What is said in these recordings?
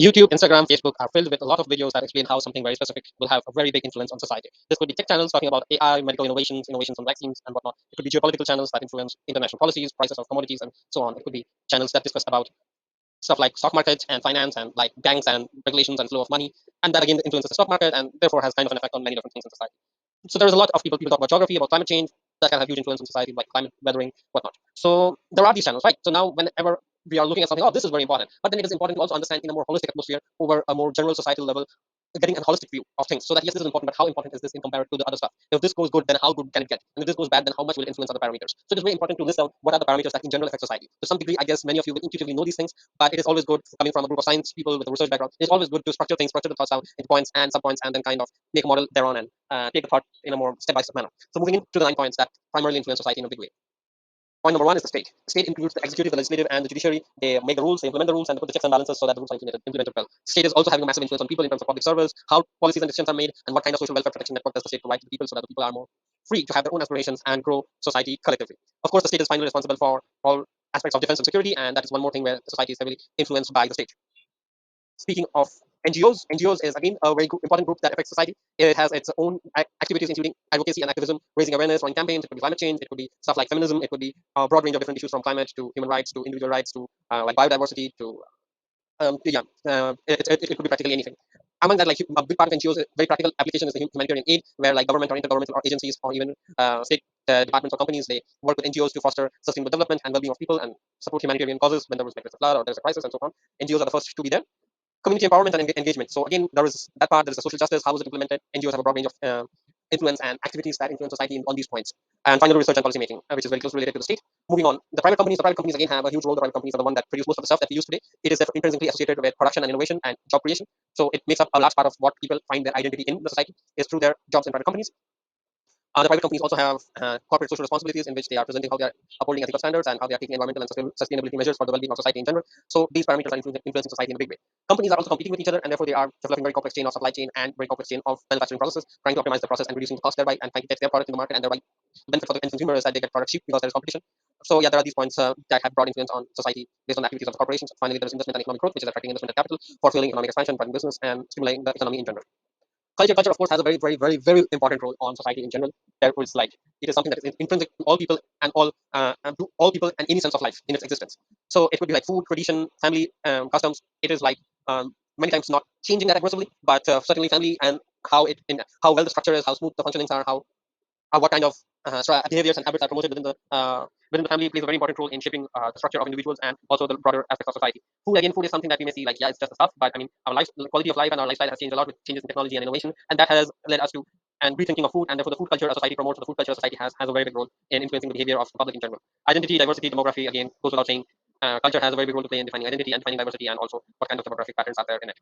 YouTube, Instagram, Facebook are filled with a lot of videos that explain how something very specific will have a very big influence on society. This could be tech channels talking about AI, medical innovations, innovations on vaccines, and whatnot. It could be geopolitical channels that influence international policies, prices of commodities, and so on. It could be channels that discuss about stuff like stock market and finance and like banks and regulations and flow of money, and that again influences the stock market and therefore has kind of an effect on many different things in society. So there's a lot of people talk about geography, about climate change, that can have huge influence on society, like climate weathering, whatnot. So there are these channels, right? So now whenever we are looking at something, oh, this is very important, but then it is important to also understand in a more holistic atmosphere over a more general societal level, getting a holistic view of things. So that yes, this is important, but how important is this in comparison to the other stuff? If this goes good, then how good can it get? And if this goes bad, then how much will it influence other parameters? So it is very important to list out what are the parameters that in general affect society. To some degree, I guess many of you will intuitively know these things, but it is always good coming from a group of science people with a research background. It's always good to structure things, structure the thoughts out into points and subpoints, and then kind of make a model thereon and take the thought in a more step-by-step manner. So moving into the 9 points that primarily influence society in a big way. Point number one is the state. The state includes the executive, the legislative, and the judiciary. They make the rules, they implement the rules, and they put the checks and balances so that the rules are implemented well. State is also having a massive influence on people in terms of public service, how policies and decisions are made, and what kind of social welfare protection network does the state provide to the people so that the people are more free to have their own aspirations and grow society collectively. Of course, the state is finally responsible for all aspects of defense and security, and that is one more thing where the society is heavily influenced by the state. Speaking of NGOs is again a very important group that affects society. It has its own activities, including advocacy and activism, raising awareness, running campaigns. It could be climate change. It could be stuff like feminism. It could be a broad range of different issues from climate to human rights to individual rights to like biodiversity to it could be practically anything. Among that, like a big part of NGOs, very practical application is the humanitarian aid, where like government or intergovernmental or agencies or even state departments or companies, they work with NGOs to foster sustainable development and well-being of people and support humanitarian causes when there was like a flood or there's a crisis and so on. NGOs are the first to be there. Community empowerment and engagement. So again, there is that part. There is the social justice. How is it implemented? NGOs have a broad range of influence and activities that influence society on these points. And finally, research and policy making, which is very closely related to the state. Moving on, the private companies. The private companies again have a huge role. The private companies are the one that produce most of the stuff that we use today. It is therefore intrinsically associated with production and innovation and job creation. So it makes up a large part of what people find their identity in the society is through their jobs in private companies. The private companies also have corporate social responsibilities in which they are presenting how they are upholding ethical standards and how they are taking environmental and sustainability measures for the well-being of society in general. So these parameters are influencing society in a big way. Companies are also competing with each other, and therefore they are developing very complex chain of supply chain and very complex chain of manufacturing processes, trying to optimize the process and reducing the cost thereby, and trying to get their product in the market, and thereby the benefit for the end consumer is that they get products cheap because there is competition. So yeah, there are these points that have broad influence on society based on the activities of the corporations. Finally, there is investment and economic growth, which is attracting investment and capital for fueling economic expansion, running business, and stimulating the economy in general. Culture of course has a very important role on society in general. There is like it is something that is intrinsic to all people and to all people and any sense of life in its existence. So it could be like food, tradition, family, customs. It is like many times not changing that aggressively, but certainly family and how well the structure is, how smooth the functionings are, how what kind of behaviors and habits are promoted within the family plays a very important role in shaping the structure of individuals and also the broader aspects of society. Food is something that we may see like yeah, it's just a stuff, but I mean our life, the quality of life and our lifestyle has changed a lot with changes in technology and innovation, and that has led us to and rethinking of food, and therefore the food culture a society promotes, the food culture a society has a very big role in influencing the behavior of the public in general. Identity, diversity, demography again goes without saying. Culture has a very big role to play in defining identity and defining diversity, and also what kind of demographic patterns are there in it.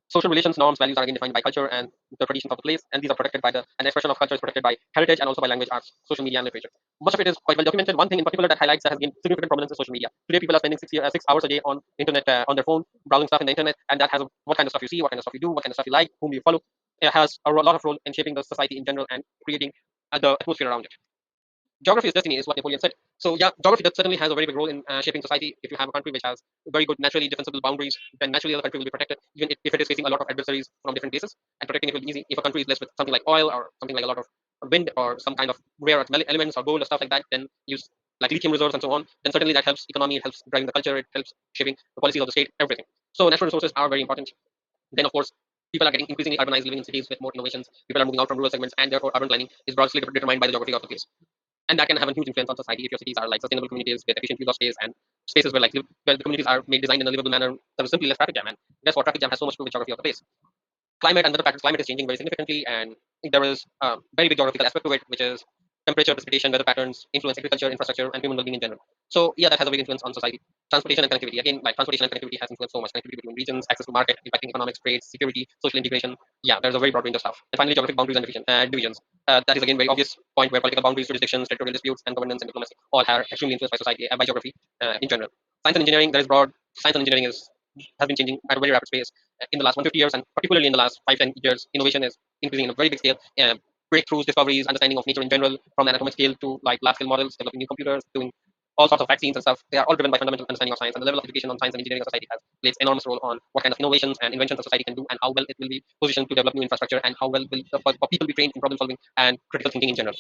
Social relations, norms, values are again defined by culture and the traditions of the place, and these are protected by an expression of culture is protected by heritage and also by language, arts, social media, and literature. Much of it is quite well documented. One thing in particular that highlights that has gained significant prominence is social media. Today, people are spending 6 hours a day on internet, on their phone, browsing stuff in the internet, and that has what kind of stuff you see, what kind of stuff you do, what kind of stuff you like, whom you follow. It has a lot of role in shaping the society in general and creating the atmosphere around it. Geography is destiny is what Napoleon said. So yeah, geography that certainly has a very big role in shaping society. If you have a country which has very good naturally defensible boundaries, then naturally the country will be protected, even if it is facing a lot of adversaries from different places, and protecting it will be easy. If a country is blessed with something like oil or something like a lot of wind or some kind of rare earth elements or gold or stuff like that, then use like lithium reserves and so on, then certainly that helps economy, it helps driving the culture, it helps shaping the policies of the state, everything. So natural resources are very important. Then of course people are getting increasingly urbanized, living in cities with more innovations. People are moving out from rural segments, and therefore urban planning is broadly determined by the geography of the place, and that can have a huge influence on society if your cities are like sustainable communities with efficient use of space and spaces where where the communities are made designed in a livable manner. There is simply less traffic jam, and therefore traffic jam has so much to do with geography of the place. Climate and other factors. Climate is changing very significantly, and there is a very big geographical aspect to it, which is temperature, precipitation, weather patterns, influence agriculture, infrastructure, and human well-being in general. So yeah, that has a big influence on society. Transportation and connectivity. Again, like transportation and connectivity has influenced so much. Connectivity between regions, access to market, impacting economics, trade, security, social integration. Yeah, there's a very broad range of stuff. And finally, geographic boundaries and divisions. That is again very obvious point where political boundaries, jurisdictions, territorial disputes, and governance and diplomacy all are extremely influenced by society and by geography in general. Science and engineering. There is broad. Science and engineering has been changing at a very rapid pace in the last 150 years, and particularly in the last 5-10 years, innovation is increasing in a very big scale. Breakthroughs, discoveries, understanding of nature in general, from the atomic scale to like large scale models, developing new computers, doing all sorts of vaccines and stuff, they are all driven by fundamental understanding of science, and the level of education on science and engineering of society has plays enormous role on what kind of innovations and inventions a society can do, and how well it will be positioned to develop new infrastructure, and how well will the people be trained in problem solving and critical thinking in general.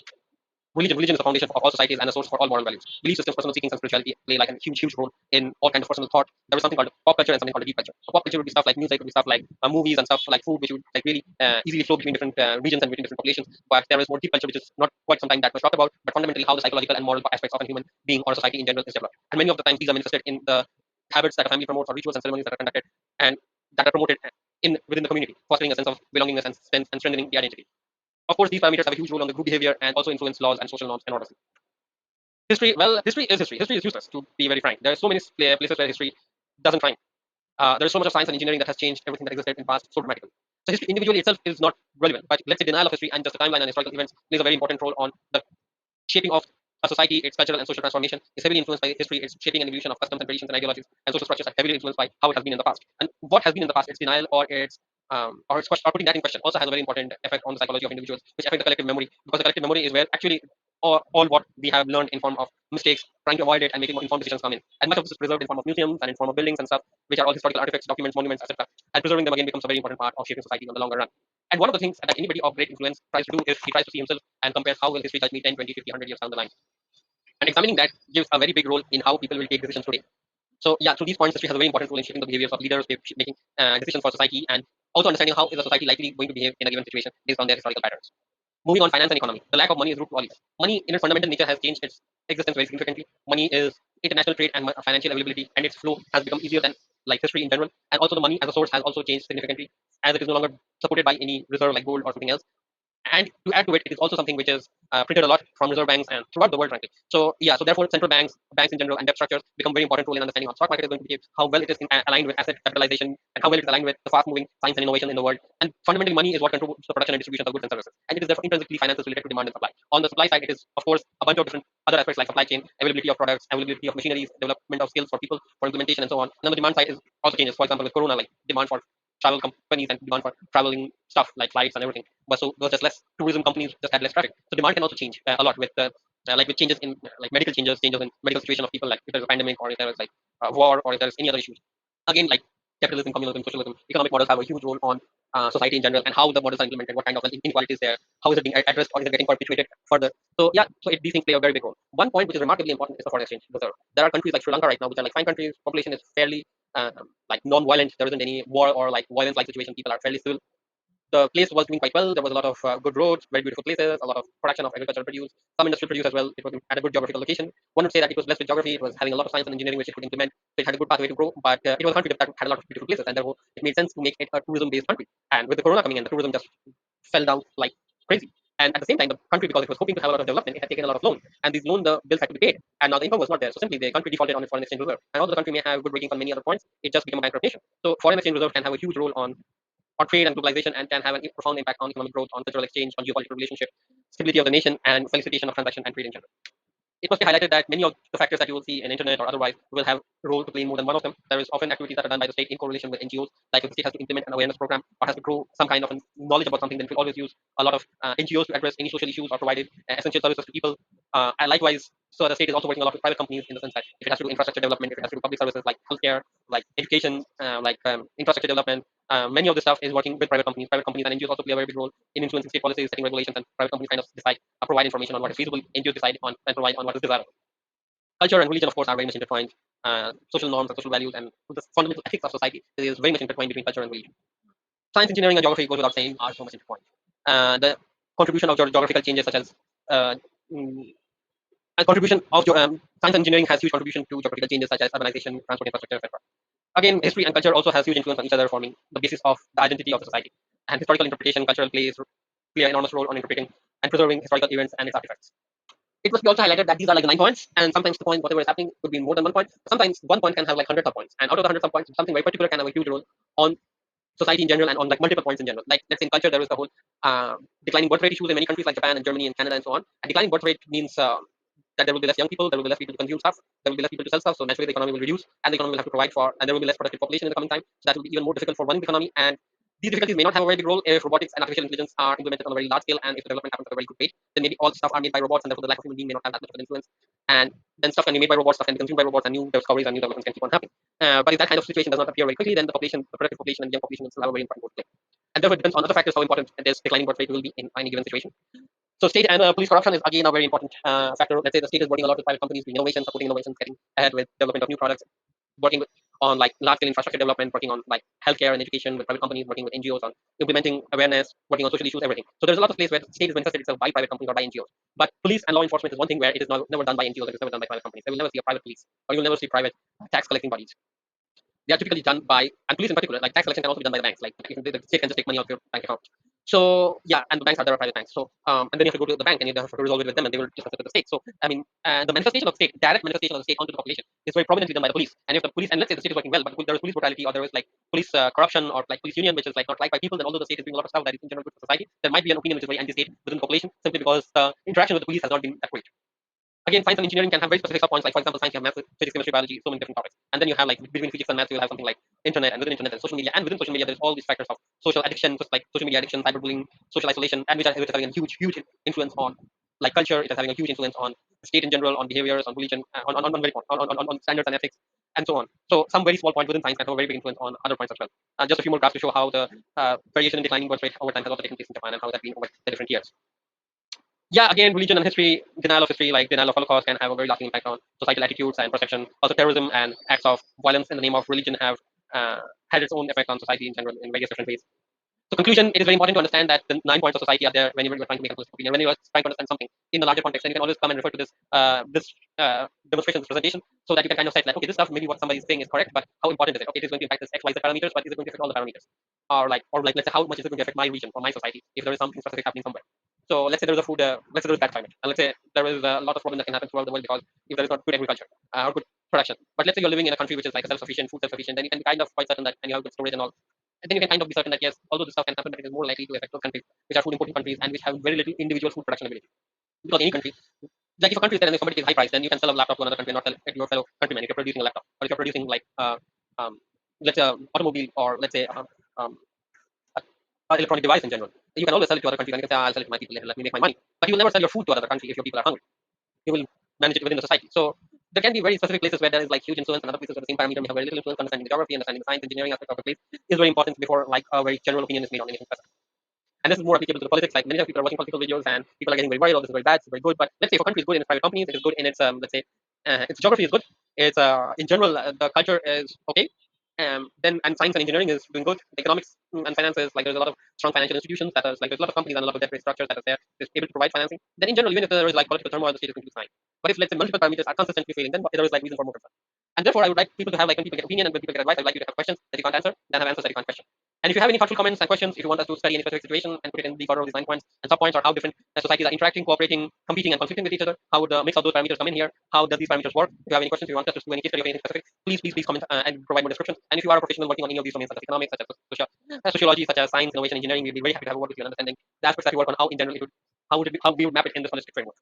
Religion is the foundation of all societies and a source for all moral values. Belief systems, personal seekings, and spirituality play like a huge role in all kinds of personal thought. There is something called pop culture and something called deep culture. So pop culture would be stuff like music, would be stuff like movies and stuff like food, which would like really easily flow between different regions and between different populations. But there is more deep culture, which is not quite something that was talked about, but fundamentally how the psychological and moral aspects of a human being or society in general is developed. And many of the times these are manifested in the habits that a family promotes or rituals and ceremonies that are conducted and that are promoted in within the community, fostering a sense of belongingness and strengthening the identity. Of course, these parameters have a huge role on the group behavior and also influence laws and social norms and orders. History, well, history is history. History is useless, to be very frank. There are so many places where history doesn't find. There is so much of science and engineering that has changed everything that existed in the past so dramatically. So history individually itself is not relevant, but let's say denial of history and just the timeline and historical events plays a very important role on the shaping of a society, its cultural and social transformation is heavily influenced by history, its shaping and evolution of customs and traditions and ideologies, and social structures are heavily influenced by how it has been in the past. And what has been in the past, its denial or putting that in question also has a very important effect on the psychology of individuals, which affect the collective memory, because the collective memory is where actually all what we have learned in form of mistakes, trying to avoid it and making more informed decisions come in. And much of this is preserved in form of museums and in form of buildings and stuff, which are all historical artifacts, documents, monuments, etc. And preserving them again becomes a very important part of shaping society on the longer run. And one of the things that anybody of great influence tries to do is he tries to see himself and compares how will history judge me 10, 20, 50, 100 years down the line. And examining that gives a very big role in how people will take decisions today. So yeah, through these points, history has a very important role in shaping the behaviors of leaders, making decisions for society, and also understanding how is a society likely going to behave in a given situation based on their historical patterns. Moving on, finance and economy. The lack of money is root to all evil. Money, in its fundamental nature, has changed its existence very significantly. Money is international trade and financial availability, and its flow has become easier than like history in general. And also, the money as a source has also changed significantly, as it is no longer supported by any reserve like gold or something else. And to add to it, it is also something which is printed a lot from reserve banks and throughout the world, frankly. So yeah, so therefore, central banks in general, and debt structures become very important role in understanding how stock market is going to behave, how well it is aligned with asset capitalization, and how well it is aligned with the fast-moving science and innovation in the world. And fundamentally, money is what controls the production and distribution of goods and services, and it is therefore intrinsically finances related to demand and supply. On the supply side, it is of course a bunch of different other aspects like supply chain, availability of products, availability of machineries, development of skills for people, for implementation, and so on. And on the demand side is also changes. For example, with Corona, like demand for travel companies and demand for traveling stuff like flights and everything. But so there was just less tourism companies just had less traffic. So demand can also change a lot with like with changes in like medical changes in medical situation of people, like if there's a pandemic or if there is like war or if there's any other issues. Again, like capitalism, communalism, socialism, economic models have a huge role on society in general and how the models are implemented, what kind of inequality is there, how is it being addressed or is it getting perpetuated further. So yeah, so these things play a very big role. One point which is remarkably important is the foreign exchange reserve. There are countries like Sri Lanka right now which are like fine countries, population is fairly like non-violent. There isn't any war or like violence-like situation. People are fairly civil. The place was doing quite well. There was a lot of good roads, very beautiful places, a lot of production of agricultural produce, some industrial produce as well. It was at a good geographical location. One would say that it was blessed with geography. It was having a lot of science and engineering which it could implement. So it had a good pathway to grow. But it was a country that had a lot of beautiful places, and therefore it made sense to make it a tourism-based country. And with the corona coming in, the tourism just fell down like crazy. And at the same time, the country, because it was hoping to have a lot of development, it had taken a lot of loans, and these loan the bills had to be paid, and now the income was not there. So simply, the country defaulted on its foreign exchange reserve. And although the country may have good ratings on many other points, it just became a bankrupt nation. So foreign exchange reserve can have a huge role on trade and globalization, and can have a profound impact on economic growth, on cultural exchange, on geopolitical relationship, stability of the nation, and facilitation of transaction and trade in general. It must be highlighted that many of the factors that you will see in internet or otherwise will have a role to play in more than one of them. There is often activities that are done by the state in correlation with NGOs. Like if the state has to implement an awareness program or has to grow some kind of knowledge about something, then it will always use a lot of NGOs to address any social issues or provide essential services to people. And likewise, so the state is also working a lot with private companies in the sense that if it has to do infrastructure development, if it has to do public services like healthcare, like education, infrastructure development, many of this stuff is working with private companies. Private companies and NGOs also play a very big role in influencing state policies, setting regulations, and private companies kind of decide, provide information on what is feasible. NGOs decide on and provide on what is desirable. Culture and religion, of course, are very much intertwined. Social norms and social values and the fundamental ethics of society is very much intertwined between culture and religion. Science, engineering, and geography, goes without saying, are so much intertwined. The contribution of geographical changes, such as mm, contribution of science and engineering, has huge contribution to geographical changes such as urbanization, transport infrastructure, etc. Again, history and culture also has huge influence on each other, forming the basis of the identity of the society. And historical interpretation, cultural plays play an enormous role on interpreting and preserving historical events and its artifacts. It must be also highlighted that these are like 9 points, and sometimes the point, whatever is happening, could be more than 1 point. Sometimes 1 point can have like hundreds of points, and out of the hundreds of points, something very particular can have a huge role on society in general and on like multiple points in general. Like let's say in culture, there is the whole declining birth rate issues in many countries like Japan and Germany and Canada and so on. And declining birth rate means that there will be less young people, there will be less people to consume stuff, there will be less people to sell stuff. So naturally, the economy will reduce, and the economy will have to provide for, and there will be less productive population in the coming time. So that will be even more difficult for running the economy. And These difficulties may not have a very big role if robotics and artificial intelligence are implemented on a very large scale and if the development happens at a very good rate. Then maybe all stuff are made by robots and therefore the lack of human being may not have that much of an influence. And then stuff can be made by robots, stuff can be consumed by robots, and new discoveries and new developments can keep on happening. But if that kind of situation does not appear very quickly, then the population, the productive population and the young population will still have a very important role to play. And therefore, it depends on other factors how important this declining birth rate will be in any given situation. So state and police corruption is again a very important factor. Let's say the state is working a lot with private companies, doing innovation, supporting innovations, getting ahead with development of new products, working with, on like large scale infrastructure development, working on like healthcare and education with private companies, working with NGOs on implementing awareness, working on social issues, everything. So there's a lot of places where the state is manifested itself by private companies or by NGOs. But police and law enforcement is one thing where it is never done by NGOs, it is never done by private companies. They will never see a private police, or you will never see private tax collecting bodies. They are typically done by, and police in particular, like tax collection can also be done by the banks. Like the state can just take money out of your bank account. So yeah, and the banks are there are private banks. So and then you have to go to the bank and you have to resolve it with them, and they will discuss it with the state. So I mean, the manifestation of state, direct manifestation of the state onto the population, is very prominently done by the police. And if the police, and let's say the state is working well, but there is police brutality or there is like police corruption or like police union, which is like not liked by people, then although the state is doing a lot of stuff that is in general good for society, there might be an opinion which is very anti-state within the population simply because the interaction with the police has not been that great. Again, science and engineering can have very specific subpoints. Like for example, science you have math, physics, chemistry, biology, so many different topics. And then you have like between physics and math, you'll have something like internet, and within internet there's social media, and within social media there's all these factors of social addiction, just like social media addiction, cyberbullying, social isolation, and which is having a huge influence on like culture. It is having a huge influence on the state in general, on behaviors, on religion, on standards and ethics, and so on. So some very small point within science can have a very big influence on other points as well. Just a few more graphs to show how the variation in declining birth rate over time has also taken place in Japan and how that's been over the different years. Yeah, again, religion and history, denial of history, like denial of Holocaust, can have a very lasting impact on societal attitudes and perception. Also, terrorism and acts of violence in the name of religion have had its own effect on society in general in various different ways. So, conclusion: it is very important to understand that the 9 points of society are there whenever you are trying to make a political opinion. When you are trying to understand something in the larger context, and you can always come and refer to this demonstration, this presentation, so that you can kind of say like, okay, this stuff maybe what somebody is saying is correct, but how important is it? Okay, it is going to impact this X, Y, Z parameters, but is it going to affect all the parameters? Or like, let's say, how much is it going to affect my region or my society if there is something specific happening somewhere? So let's say there is a food, let's say there is bad climate, and let's say there is a lot of problems that can happen throughout the world because if there is not good agriculture or good production. But let's say you're living in a country which is like a self-sufficient, food self-sufficient, then you can be kind of quite certain that, and you have good storage and all. And then you can kind of be certain that yes, although this stuff can happen, but it is more likely to affect those countries which are food importing countries and which have very little individual food production ability. Because any country, like if a country is there and if somebody is high price, then you can sell a laptop to another country and not sell it to your fellow countryman if you're producing a laptop, or if you're producing like let's say automobile, or let's say um, electronic device in general. You can always sell it to other countries and you can say, I'll sell it to my people, let me make my money. But you will never sell your food to another country if your people are hungry. You will manage it within the society. So there can be very specific places where there is like huge influence, and other places where the same parameter may have very little influence. Understanding the geography, understanding the science, engineering aspect of the place is very important before like a very general opinion is made on anything specific. And this is more applicable to the politics. Like many people are watching political videos and people are getting very worried. Oh, this is very bad. This is very good. But let's say if a country is good in its private companies, it is good in its let's say its geography is good. It's in general the culture is okay. Then and science and engineering is doing good. Economics and finances, like there's a lot of strong financial institutions that is like there's a lot of companies and a lot of debt-based structures that is there is able to provide financing. Then in general, even if there is like political turmoil, the state is going to be fine. But if let's say multiple parameters are consistently failing, then there is like reason for more concern. And therefore, I would like people to have like when people get opinion and when people get advice, I'd like you to have questions that you can't answer, then have answers that you can't question. And if you have any thoughtful comments and questions, if you want us to study any specific situation and put it in the order of these 9 points and sub points, or how different societies are interacting, cooperating, competing, and conflicting with each other, how would the mix of those parameters come in here? How does these parameters work? If you have any questions, if you want us to do any case study of anything specific, please comment and provide more descriptions. And if you are a professional working on any of these domains, such as economics, such as sociology, such as science, innovation, engineering, we'd be very happy to have a word with you and understanding the aspects that you work on, how in general it would, how we would map it in this holistic framework.